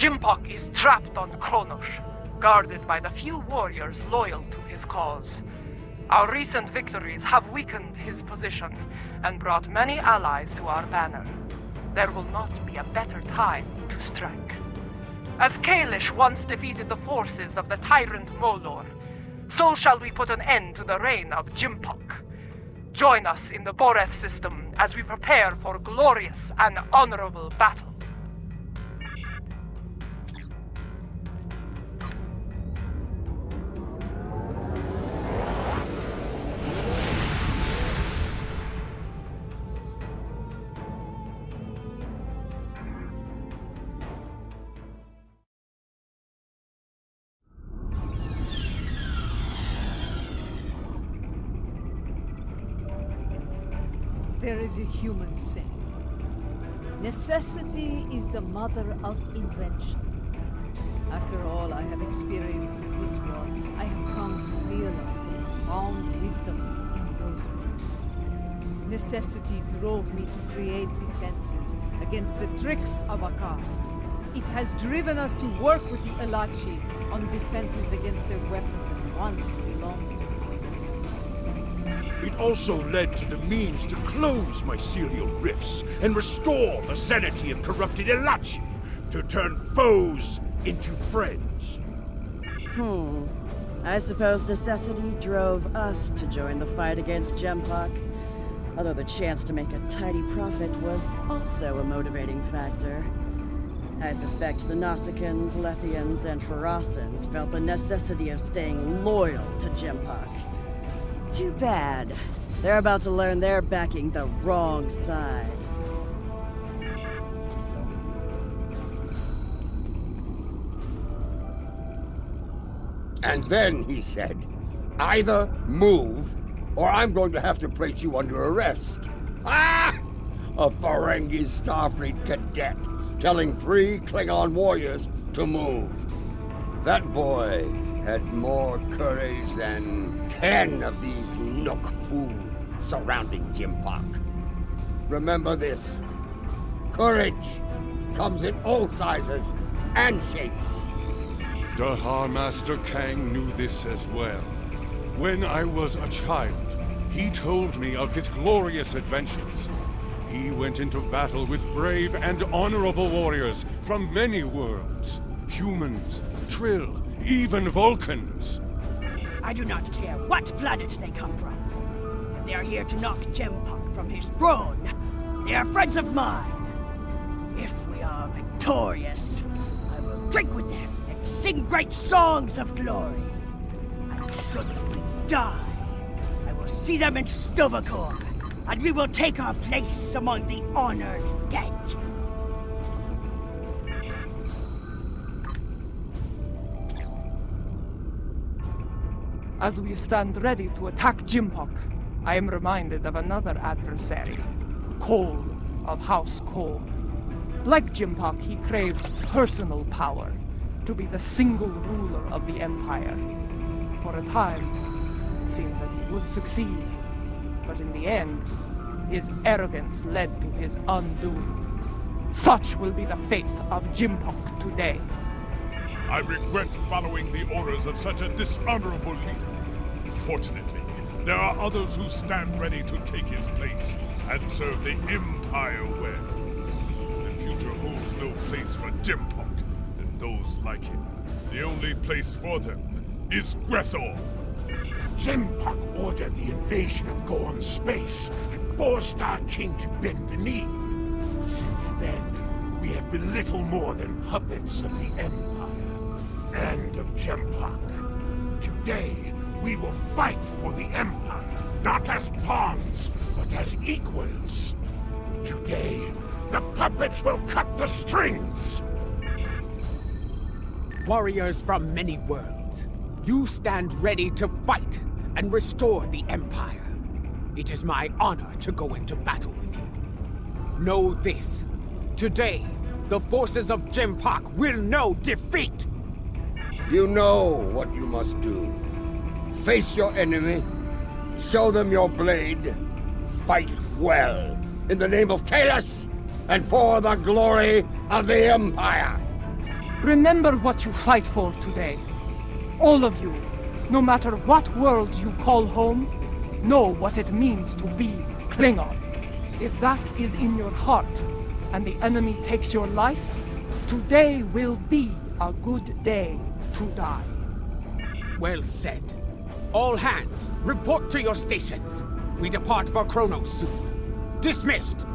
Ջեմ'փոք is trapped on Kronos, guarded by the few warriors loyal to his cause. Our recent victories have weakened his position and brought many allies to our banner. There will not be a better time to strike. As Kalish once defeated the forces of the tyrant Molor, so shall we put an end to the reign of Ջեմ'փոք. Join us in the Boreth system as we prepare for glorious and honorable battle. There is a human saying, necessity is the mother of invention. After all I have experienced in this war, I have come to realize the profound wisdom in those words. Necessity drove me to create defenses against the tricks of Aka르e. It has driven us to work with the Elachi on defenses against a weapon that once belonged to us. It also led to the means to close mycelial rifts and restore the sanity of corrupted Elachi, to turn foes into friends. I suppose necessity drove us to join the fight against Ջեմ'փոք, although the chance to make a tidy profit was also a motivating factor. I suspect the Nausicans, Lethians, and Pharasans felt the necessity of staying loyal to Ջեմ'փոք. Too bad. They're about to learn they're backing the wrong side. And then he said, either move, or I'm going to have to place you under arrest. Ah! A Ferengi Starfleet cadet telling 3 Klingon warriors to move. That boy had more courage than 10 of these Nook fools surrounding Ջեմ'փոք. Remember this. Courage comes in all sizes and shapes. Dahar Master Kang knew this as well. When I was a child, he told me of his glorious adventures. He went into battle with brave and honorable warriors from many worlds. Humans, Trill, even Vulcans. I do not care what planet they come from. If they are here to knock Ջեմ'փոք from his throne, they are friends of mine. If we are victorious, I will drink with them and sing great songs of glory. And should we die, I will see them in STO''bo'ko'oro, and we will take our place among the honored dead. As we stand ready to attack Ջեմ'փոք, I am reminded of another adversary, Cole of House Cole. Like Ջեմ'փոք, he craved personal power, to be the single ruler of the Empire. For a time, it seemed that he would succeed, but in the end, his arrogance led to his undoing. Such will be the fate of Ջեմ'փոք today. I regret following the orders of such a dishonorable leader. Fortunately, there are others who stand ready to take his place and serve the Empire well. The future holds no place for Ջեմ'փոք and those like him. The only place for them is Grethor. Ջեմ'փոք ordered the invasion of Gorn space and forced our king to bend the knee. Since then, we have been little more than puppets of the Empire and of Ջեմ'փոք. Today, we will fight for the Empire, not as pawns, but as equals. Today, the puppets will cut the strings! Warriors from many worlds, you stand ready to fight and restore the Empire. It is my honor to go into battle with you. Know this. Today, the forces of Ջեմ'փոք will know defeat! You know what you must do. Face your enemy, show them your blade, fight well, in the name of Kalish, and for the glory of the Empire. Remember what you fight for today. All of you, no matter what world you call home, know what it means to be Klingon. If that is in your heart, and the enemy takes your life, today will be a good day to die. Well said. All hands, report to your stations. We depart for Kronos soon. Dismissed!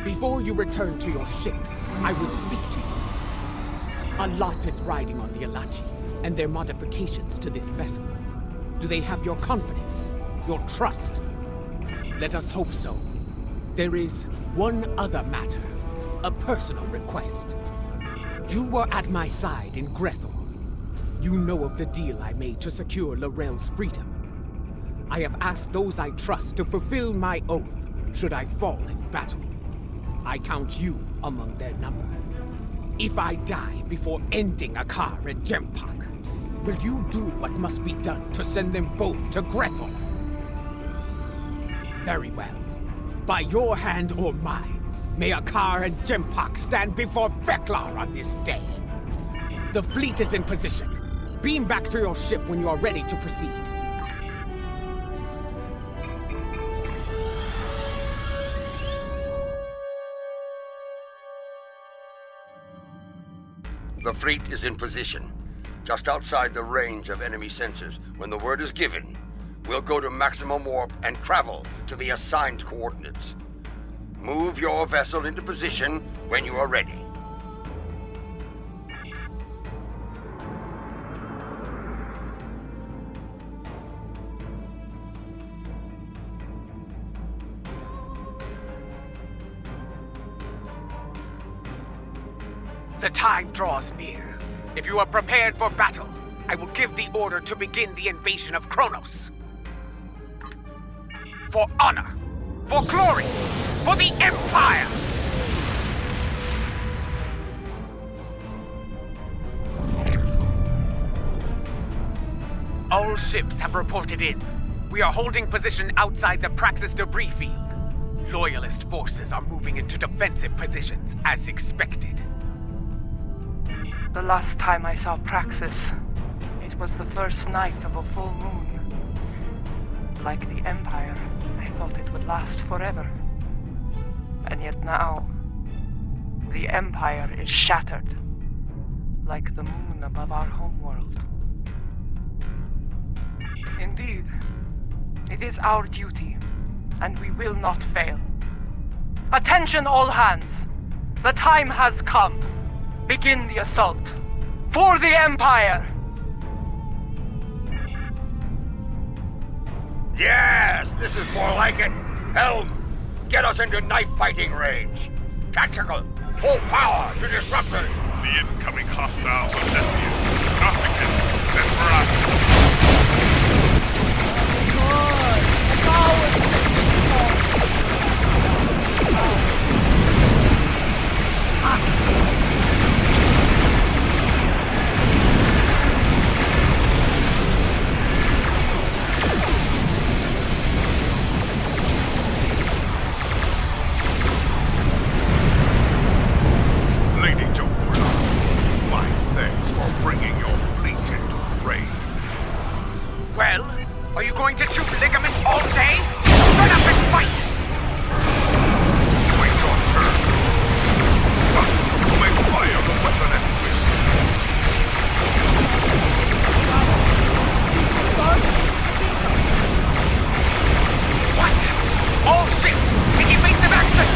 Before you return to your ship, I would speak to you. A lot is riding on the Alachi, and their modifications to this vessel. Do they have your confidence, your trust? Let us hope so. There is one other matter, a personal request. You were at my side in Grethor. You know of the deal I made to secure L'Orel's freedom. I have asked those I trust to fulfill my oath should I fall in battle. I count you among their number. If I die before ending Aka르에 and 젬'포크, will you do what must be done to send them both to Grethor? Very well. By your hand or mine, may Aka르에 and 젬'po크 stand before Veklar on this day. The fleet is in position. Beam back to your ship when you are ready to proceed. The fleet is in position, just outside the range of enemy sensors. When the word is given, we'll go to maximum warp and travel to the assigned coordinates. Move your vessel into position when you are ready. The time draws near. If you are prepared for battle, I will give the order to begin the invasion of Kronos. For honor, for glory, for the Empire! All ships have reported in. We are holding position outside the Praxis debris field. Loyalist forces are moving into defensive positions, as expected. The last time I saw Praxis, it was the first night of a full moon. Like the Empire, I thought it would last forever. And yet now, the Empire is shattered, like the moon above our homeworld. Indeed, it is our duty, and we will not fail. Attention all hands! The time has come. Begin the assault. For the Empire! Yes, this is more like it. Helm, get us into knife fighting range. Tactical, full power to disruptors. The incoming hostiles are Nephians, Nausicaan, and Veracruz. Lady Ja'ullawa, my thanks for bringing your fleet into the fray. Well, are you going to chew ligaments all day? Run up and fight! Wait your turn. But you may fire the weapon at will. What? All ships! Make evasive action!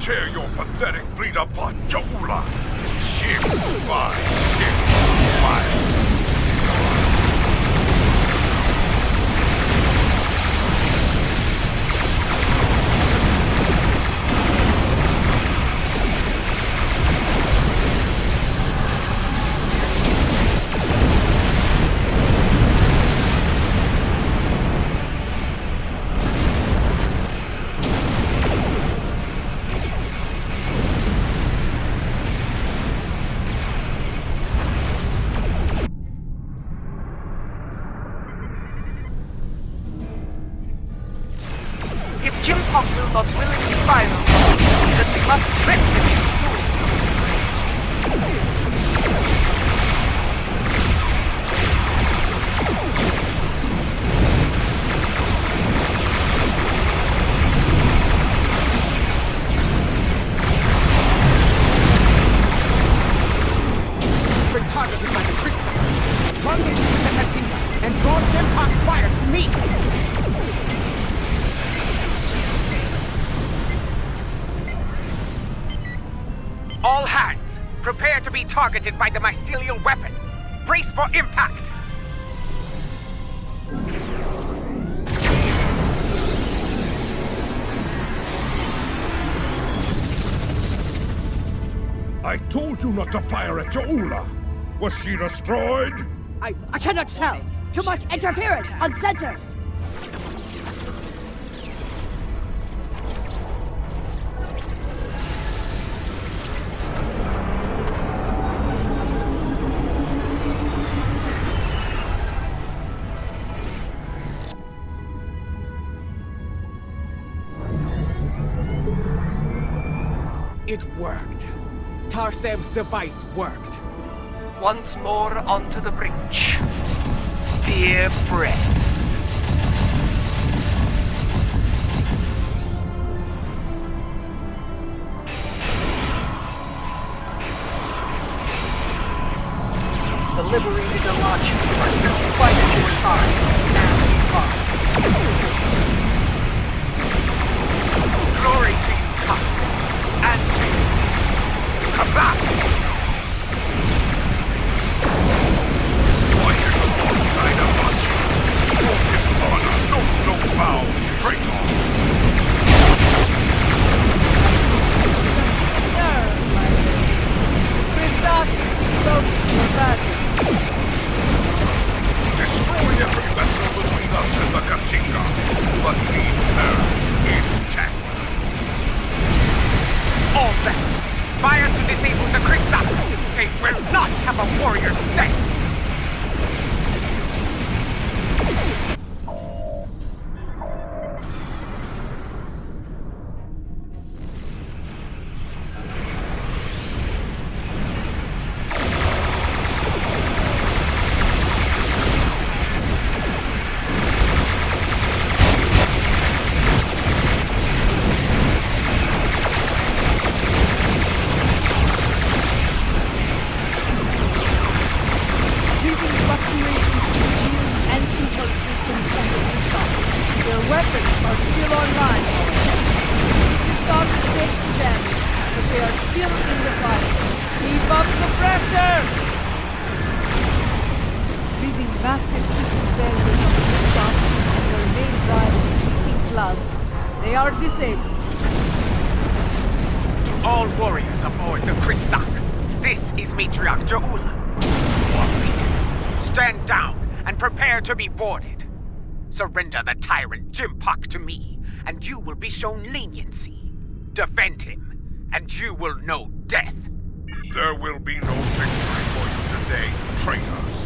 tear your pathetic fleet apart, Ja'ula! Ship by ship by... If ⠬'pok will not willingly fire us, then we must trick him into doing Been targeted by the crystal. Rendezvous with the Katinga and draw ⠬'pok's fire to me. All hands, prepare to be targeted by the mycelial weapon. Brace for impact. I told you not to fire at Ja'ula! Was she destroyed? I cannot tell. Too much interference on sensors. It worked. Tarsev's device worked. once more onto the breach. Dear friends. The liberated Alachi are still fighting your side and fight. Glory to you, Captain, and to you. Come back! Why is the Lord side Alachi? Your dishonor knows no bounds, traitor! Destroy every vessel between us and the Katinga, but leave her intact. All vessels, fire to disable the crystal! They will not have a warrior stay! To be boarded. Surrender the tyrant ⠬'pok to me, and you will be shown leniency. Defend him, and you will know death. There will be no victory for you today, traitors.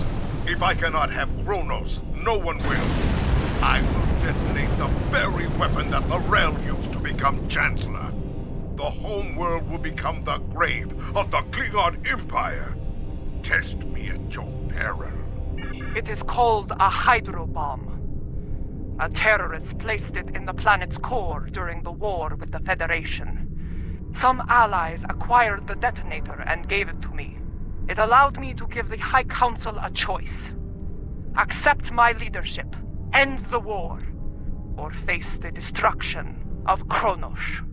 If I cannot have Kronos, no one will. I will detonate the very weapon that L'Rell used to become Chancellor. The homeworld will become the grave of the Klingon Empire. Test me at your peril. It is called a hydrobomb. A terrorist placed it in the planet's core during the war with the Federation. Some allies acquired the detonator and gave it to me. It allowed me to give the High Council a choice. Accept my leadership, end the war, or face the destruction of Kronos.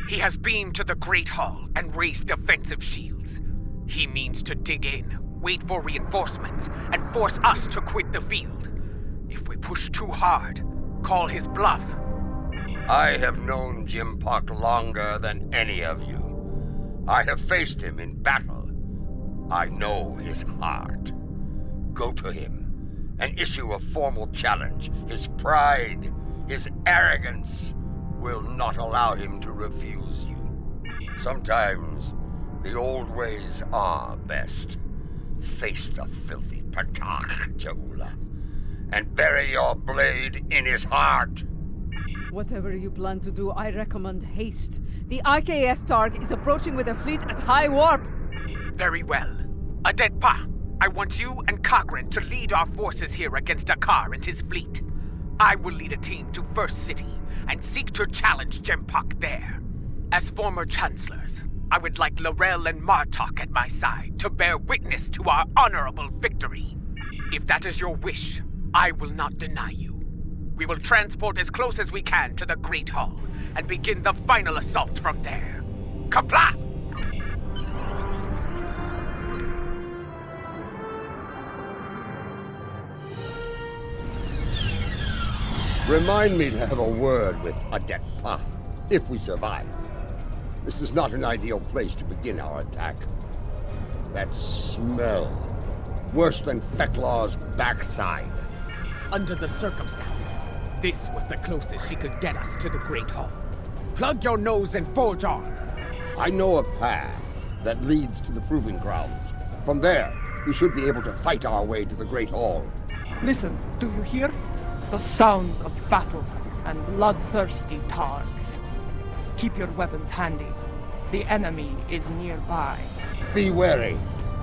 He has beamed to the Great Hall and raised defensive shields. He means to dig in, wait for reinforcements, and force us to quit the field. If we push too hard, call his bluff. I have known 젬'po크 longer than any of you. I have faced him in battle. I know his heart. Go to him and issue a formal challenge. His pride, his arrogance will not allow him to refuse you. Sometimes the old ways are best. Face the filthy Patak, Ja'ula, and bury your blade in his heart. Whatever you plan to do, I recommend haste. The I.S.S. Targ is approaching with a fleet at high warp. Very well. Adetpa, I want you and Cochrane to lead our forces here against Akar and his fleet. I will lead a team to First City and seek to challenge 젬'po크 there. As former chancellors, I would like Laurel and Martok at my side to bear witness to our honorable victory. If that is your wish, I will not deny you. We will transport as close as we can to the Great Hall and begin the final assault from there. Kapla! Remind me to have a word with Adetpa, if we survive. This is not an ideal place to begin our attack. That smell, worse than Feklaw's backside. Under the circumstances, this was the closest she could get us to the Great Hall. Plug your nose and forge on. I know a path that leads to the Proving Grounds. From there, we should be able to fight our way to the Great Hall. Listen, do you hear? The sounds of battle and bloodthirsty Targs. Keep your weapons handy. The enemy is nearby. Be wary.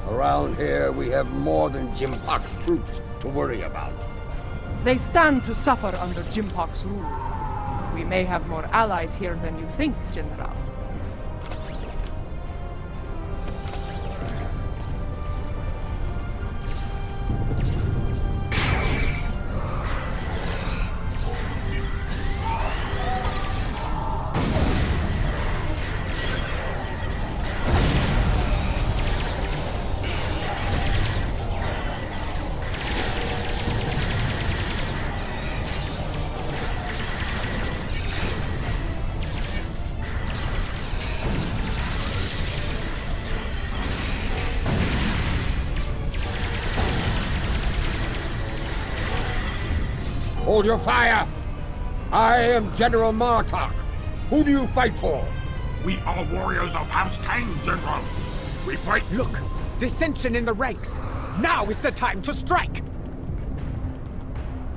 Around here, we have more than 젬'pok's troops to worry about. They stand to suffer under 젬'pok's rule. We may have more allies here than you think, General. Hold your fire! I am General Martok. Who do you fight for? We are warriors of House Kang, General. We fight. Look, dissension in the ranks. Now is the time to strike.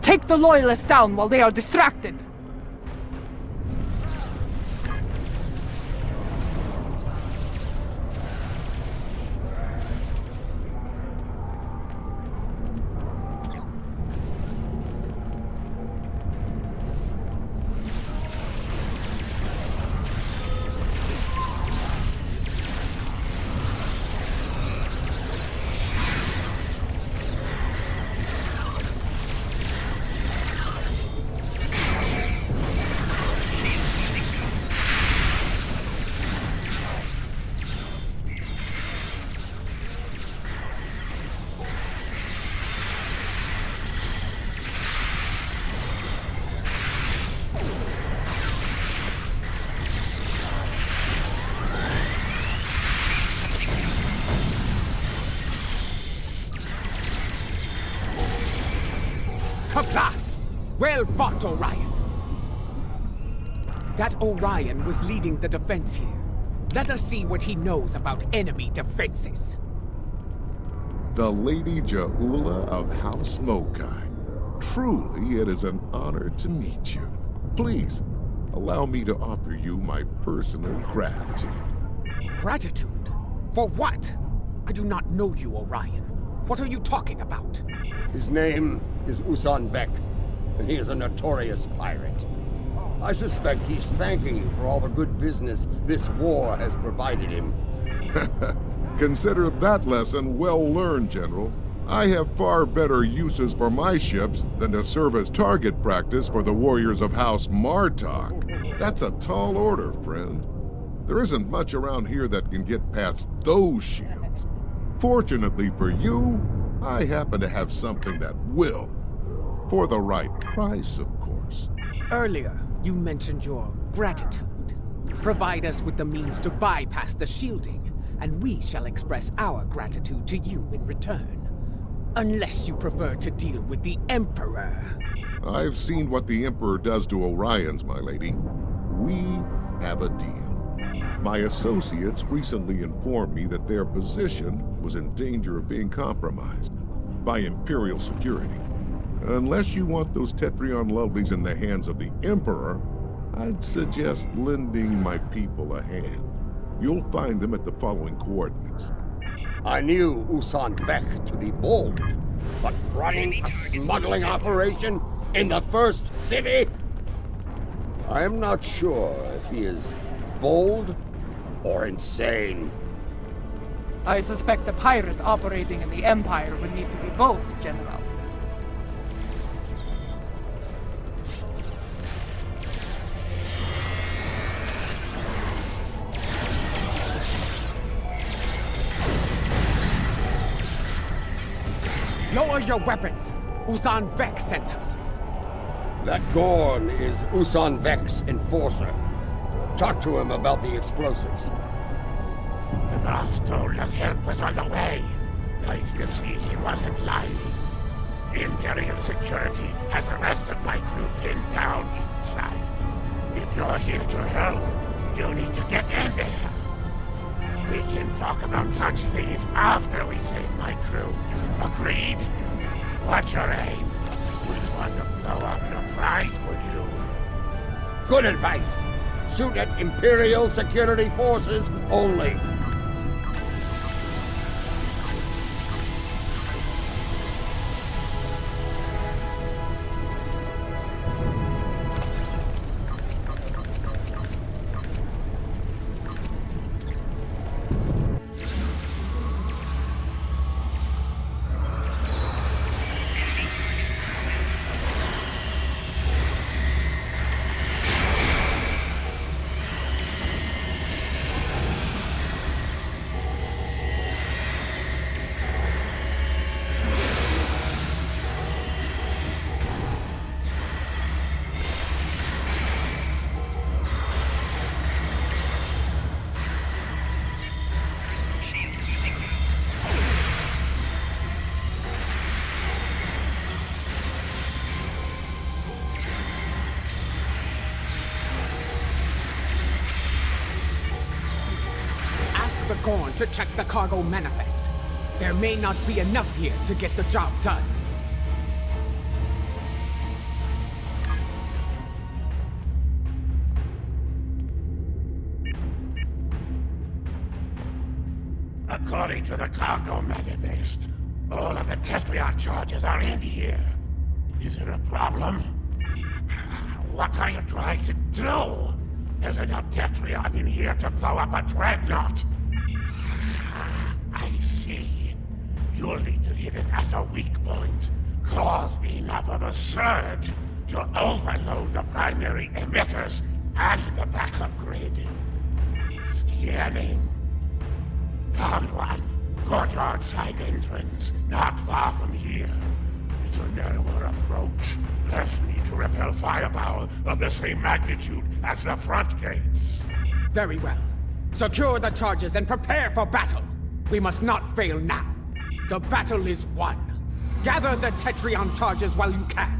Take the loyalists down while they are distracted. Kapla! Well fought, Orion. That Orion was leading the defense here. Let us see what he knows about enemy defenses. The Lady Ja'ula of House Mokai. Truly, it is an honor to meet you. Please, allow me to offer you my personal gratitude. Gratitude? For what? I do not know you, Orion. What are you talking about? His name is Usan Vek, and he is a notorious pirate. I suspect he's thanking you for all the good business this war has provided him. Consider that lesson well learned, General. I have far better uses for my ships than to serve as target practice for the warriors of House Martok. That's a tall order, friend. There isn't much around here that can get past those shields. Fortunately for you, I happen to have something that will. For the right price, of course. Earlier, you mentioned your gratitude. Provide us with the means to bypass the shielding, and we shall express our gratitude to you in return. Unless you prefer to deal with the Emperor. I've seen what the Emperor does to Orions, my lady. We have a deal. My associates recently informed me that their position was in danger of being compromised by Imperial security. Unless you want those Tetrion lovelies in the hands of the Emperor, I'd suggest lending my people a hand. You'll find them at the following coordinates. I knew Usan Vek to be bold, but running a smuggling operation in the first city? I'm not sure if he is bold or insane. I suspect a pirate operating in the Empire would need to be both, General. Lower your weapons! Usan Vek sent us. That Gorn is Usan Vek's enforcer. Talk to him about the explosives. The boss told us help was on the way. Nice to see he wasn't lying. Imperial security has arrested my crew pinned down inside. If you're here to help, you need to get in there. We can talk about such things after we save my crew. Agreed? What's your aim? We want to blow up your prize, would you? Good advice. Shoot at Imperial security forces only. Gorn to check the cargo manifest. There may not be enough here to get the job done. According to the cargo manifest, all of the Tetrion charges are in here. Is there a problem? What are you trying to do? There's enough Tetrion in here to blow up a dreadnought. I see. You'll need to hit it at a weak point. Cause enough of a surge to overload the primary emitters and the backup grid. Scanning. Found one. Courtyard side entrance. Not far from here. It's a narrower approach. Less need to repel firepower of the same magnitude as the front gates. Very well. Secure the charges and prepare for battle. We must not fail now. The battle is won. Gather the Tetrion charges while you can.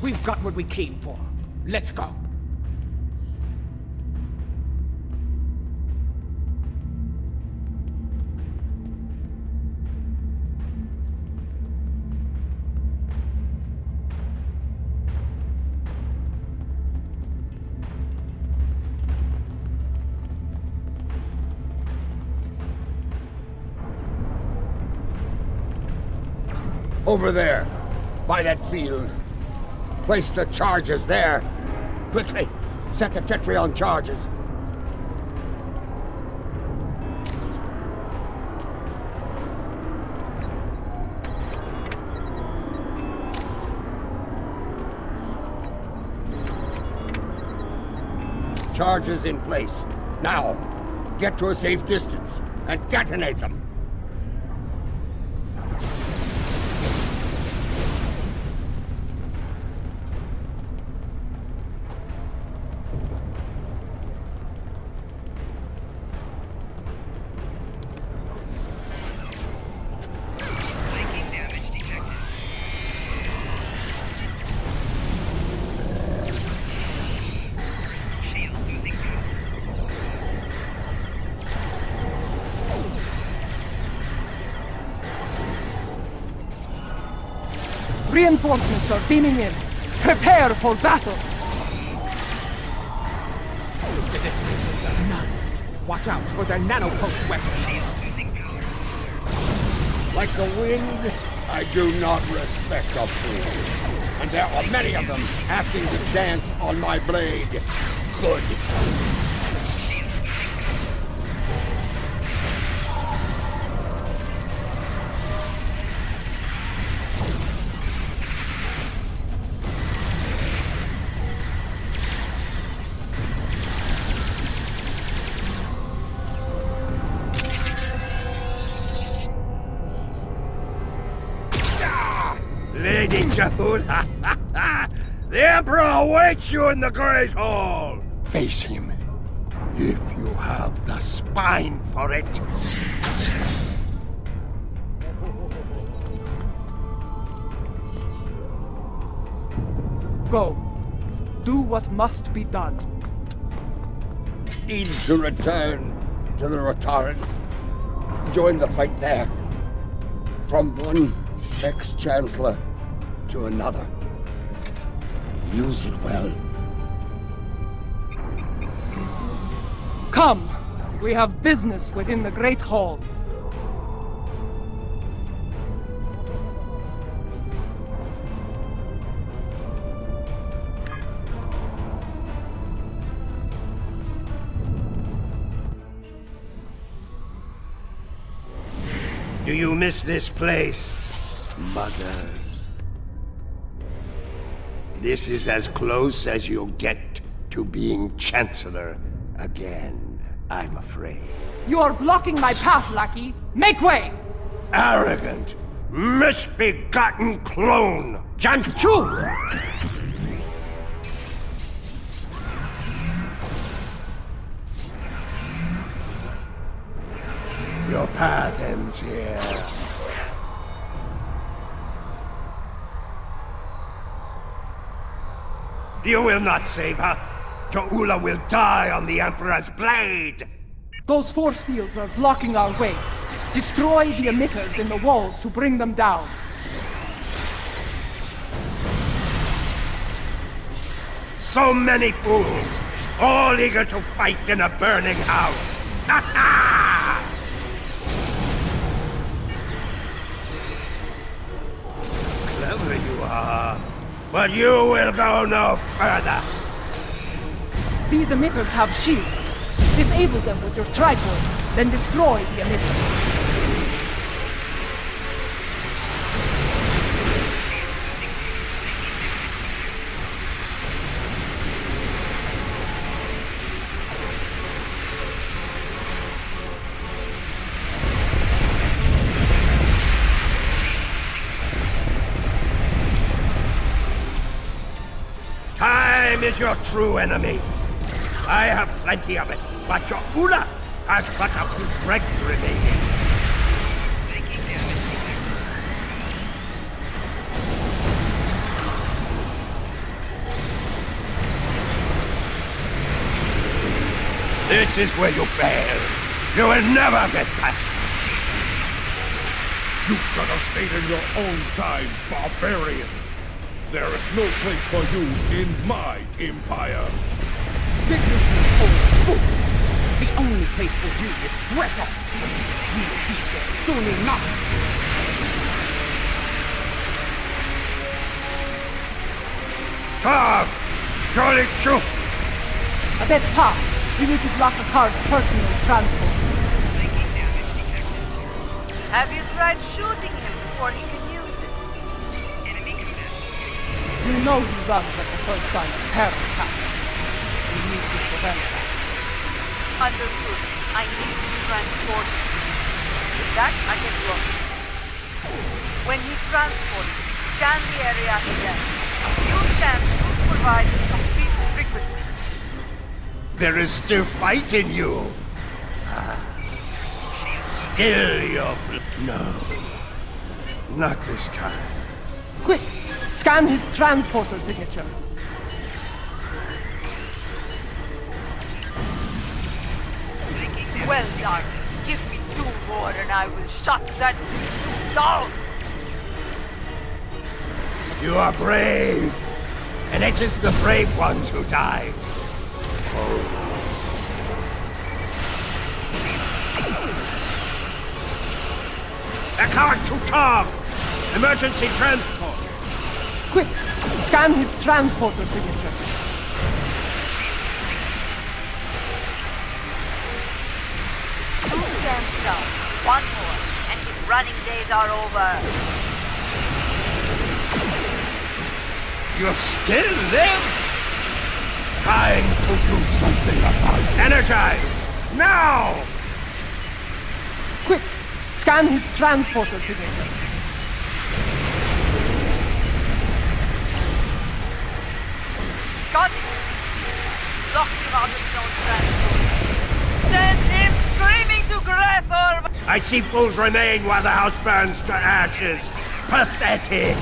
We've got what we came for. Let's go. Over there, by that field. Place the charges there. Quickly, set the Tetri on charges. Charges in place. Now, get to a safe distance and detonate them. Reinforcements are beaming in. Prepare for battle. The descendants of none. Watch out for their nanopulse weapons. Like the wind, I do not respect a fool. And there are many of them asking to dance on my blade. Good. Lady Ja'ula, the Emperor awaits you in the Great Hall! Face him, if you have the spine for it. Go. Do what must be done. Need to return to the Rotaran. Join the fight there. From one ex-chancellor to another. Use it well. Come. We have business within the Great Hall. Do you miss this place, Mother? This is as close as you'll get to being Chancellor again, I'm afraid. You are blocking my path, lackey. Make way! Arrogant, misbegotten clone! Janchu! Your path ends here. You will not save her. Ja'ula will die on the Emperor's blade. Those force fields are blocking our way. Destroy the emitters in the walls to bring them down. So many fools, all eager to fight in a burning house. Ha ha! Clever you are, but you will go no further. These emitters have shields. Disable them with your tripod, then destroy the emitters. Time is your true enemy. I have plenty of it, but Ja'ula has but a few dregs remaining. This is where you fail. You will never get past. You should have stayed in your own time, barbarian. There is no place for you in my empire. Dignity over food! The only place for you is Greco! Soon enough! Come! Surely true! A bit tough. We need to block the car's personal transport. Have you tried shooting him before he can use it? You know he runs at the first sign of terror attack. We need to prevent that. Understood. I need to transport him. With that, I can block him. When he transports, scan the area to left. You scan should provide complete frequency. There is still fight in you. Still your no. Not this time. Quick! Scan his transporter signature. Well done. Give me 2 more and I will shut that down. You are brave, and it is the brave ones who die. The car to Tom! Emergency transport! Quick! Scan his transporter signature. Two scans down. 1 more, and his running days are over. You still live? Trying to do something about it. Energize! Now! Quick! Scan his transporter signature. Got it. Lock him out of his own transport. Send him screaming to Grethel! I see fools remain while the house burns to ashes. Pathetic!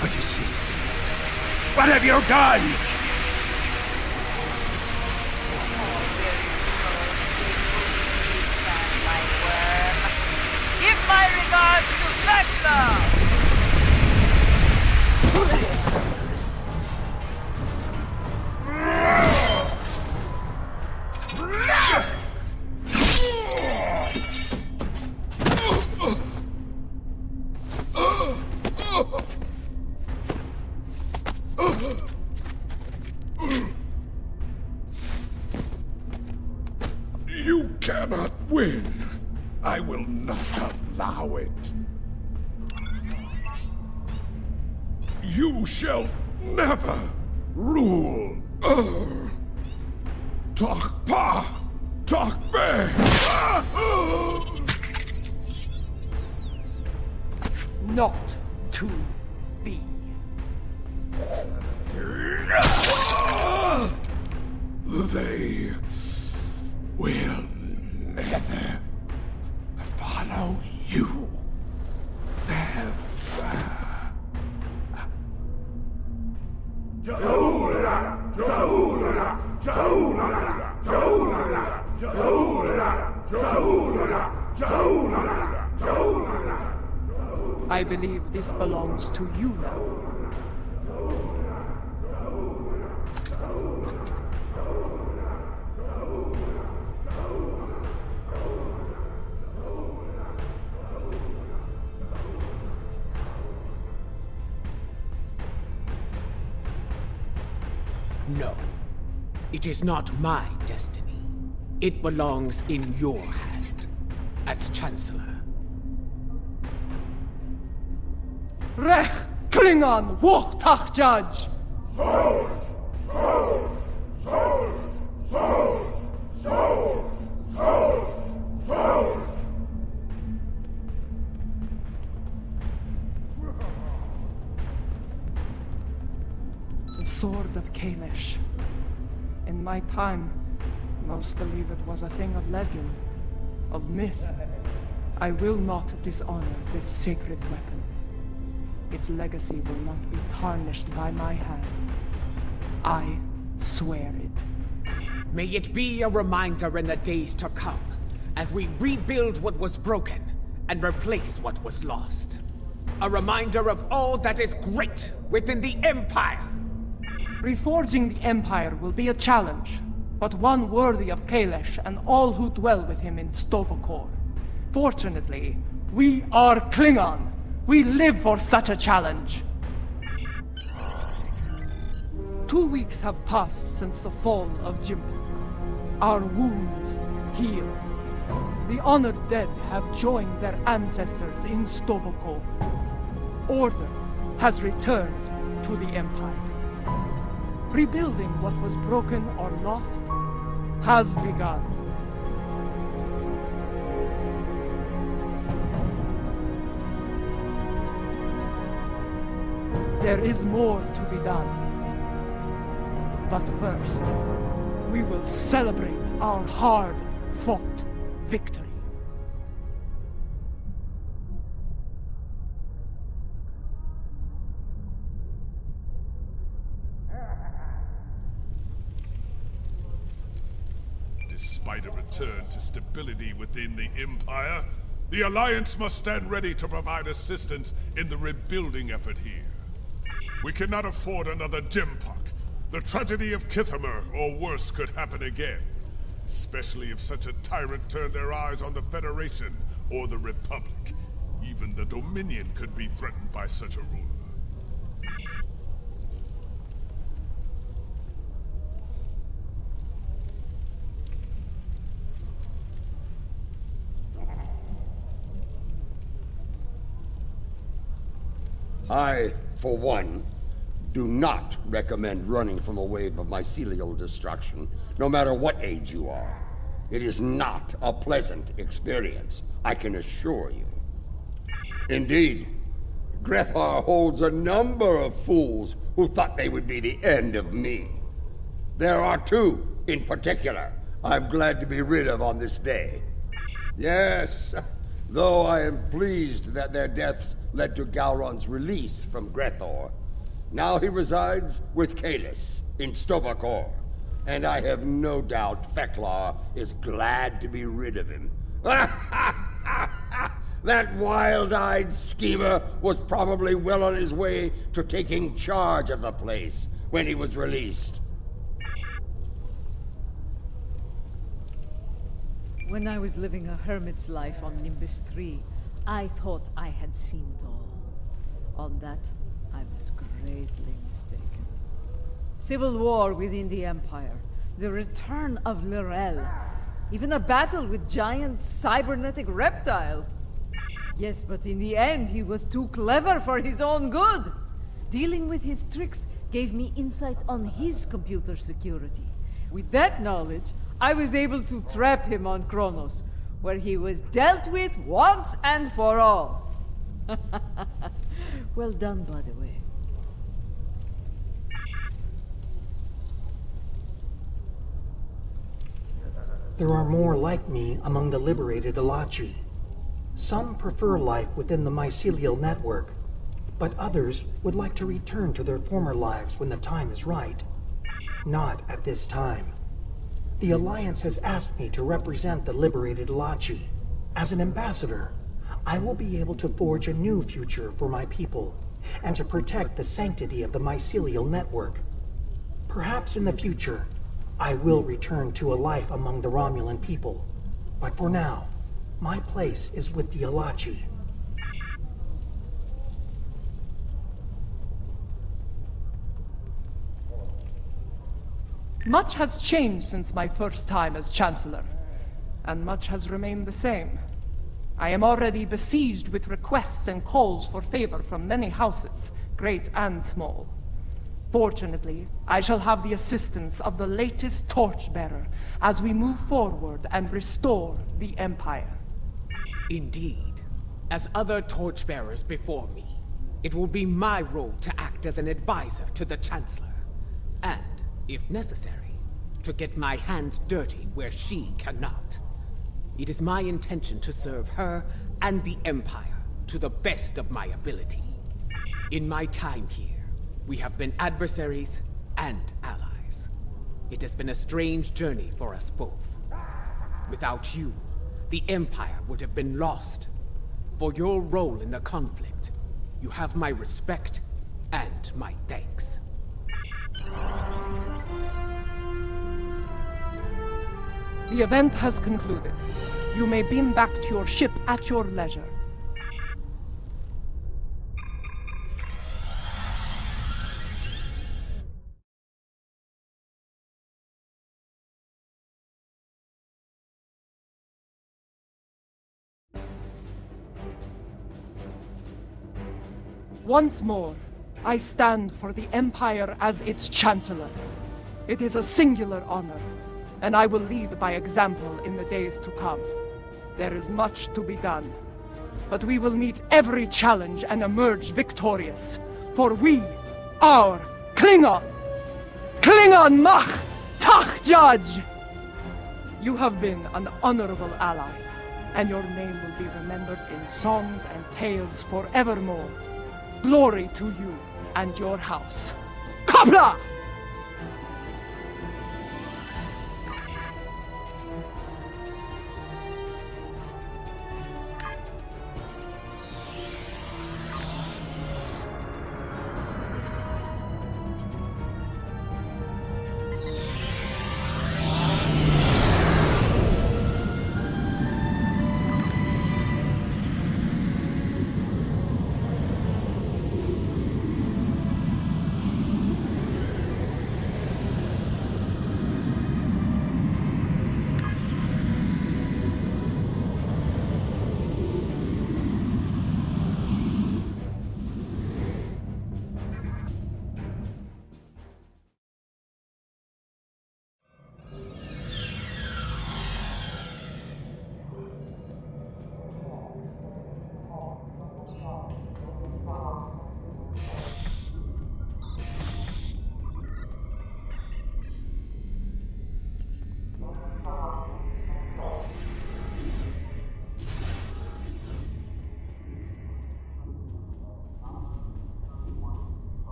What is this? What have you done? Give my regards to Vecna! You cannot win. I will not allow it. You shall never rule. Takpa, Takbe. Not to be. They will never follow you. Never. Ja'ulala, Ja'ulala, Ja'ulala, Ja'ulala, Ja'ulala, Ja'ulala, Ja'ulala, Ja'ulala. I believe this belongs to you now. No. It is not my destiny. It belongs in your hand, as Chancellor. Rech Klingon Wuchtach Judge! The Sword of Kalish. In my time, most believe it was a thing of legend, of myth. I will not dishonor this sacred weapon. Its legacy will not be tarnished by my hand. I swear it. May it be a reminder in the days to come, as we rebuild what was broken and replace what was lost. A reminder of all that is great within the Empire. Reforging the Empire will be a challenge, but one worthy of Kalesh and all who dwell with him in STO''bo'co'oro. Fortunately, we are Klingon. We live for such a challenge. 2 weeks have passed since the fall of 젬'po크. Our wounds heal. The honored dead have joined their ancestors in STO''bo'co'oro. Order has returned to the Empire. Rebuilding what was broken or lost has begun. There is more to be done. But first, we will celebrate our hard-fought victory. Despite a return to stability within the Empire, the Alliance must stand ready to provide assistance in the rebuilding effort here. We cannot afford another 젬'po크. The tragedy of Kithamer or worse could happen again, especially if such a tyrant turned their eyes on the Federation or the Republic. Even the Dominion could be threatened by such a ruler. I, for one, do not recommend running from a wave of mycelial destruction, no matter what age you are. It is not a pleasant experience, I can assure you. Indeed, Grethar holds a number of fools who thought they would be the end of me. There are 2, in particular, I'm glad to be rid of on this day. Yes, though I am pleased that their deaths led to Gowron's release from Grethor. Now he resides with Kalis in STO''bo'co'oro, and I have no doubt Feklar is glad to be rid of him. That wild-eyed schemer was probably well on his way to taking charge of the place when he was released. When I was living a hermit's life on Nimbus 3, I thought I had seen it all. On that, I was greatly mistaken. Civil war within the Empire, the return of Lorel, even a battle with giant cybernetic reptile. Yes, but in the end, he was too clever for his own good. Dealing with his tricks gave me insight on his computer security. With that knowledge, I was able to trap him on Kronos, where he was dealt with once and for all. Well done, by the way. There are more like me among the liberated Alachi. Some prefer life within the mycelial network, but others would like to return to their former lives when the time is right. Not at this time. The Alliance has asked me to represent the liberated Alachi. As an ambassador, I will be able to forge a new future for my people, and to protect the sanctity of the mycelial network. Perhaps in the future, I will return to a life among the Romulan people, but for now, my place is with the Alachi. Much has changed since my first time as Chancellor, and much has remained the same. I am already besieged with requests and calls for favor from many houses, great and small. Fortunately, I shall have the assistance of the latest torchbearer as we move forward and restore the Empire. Indeed. As other torchbearers before me, it will be my role to act as an advisor to the Chancellor, and, if necessary, to get my hands dirty where she cannot. It is my intention to serve her and the Empire to the best of my ability. In my time here, we have been adversaries and allies. It has been a strange journey for us both. Without you, the Empire would have been lost. For your role in the conflict, you have my respect and my thanks. The event has concluded. You may beam back to your ship at your leisure. Once more, I stand for the Empire as its Chancellor. It is a singular honor, and I will lead by example in the days to come. There is much to be done, but we will meet every challenge and emerge victorious. For we are Klingon! Klingon Mach Tach Judge! You have been an honorable ally, and your name will be remembered in songs and tales forevermore. Glory to you and your house. Kapla!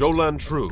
Jolan True,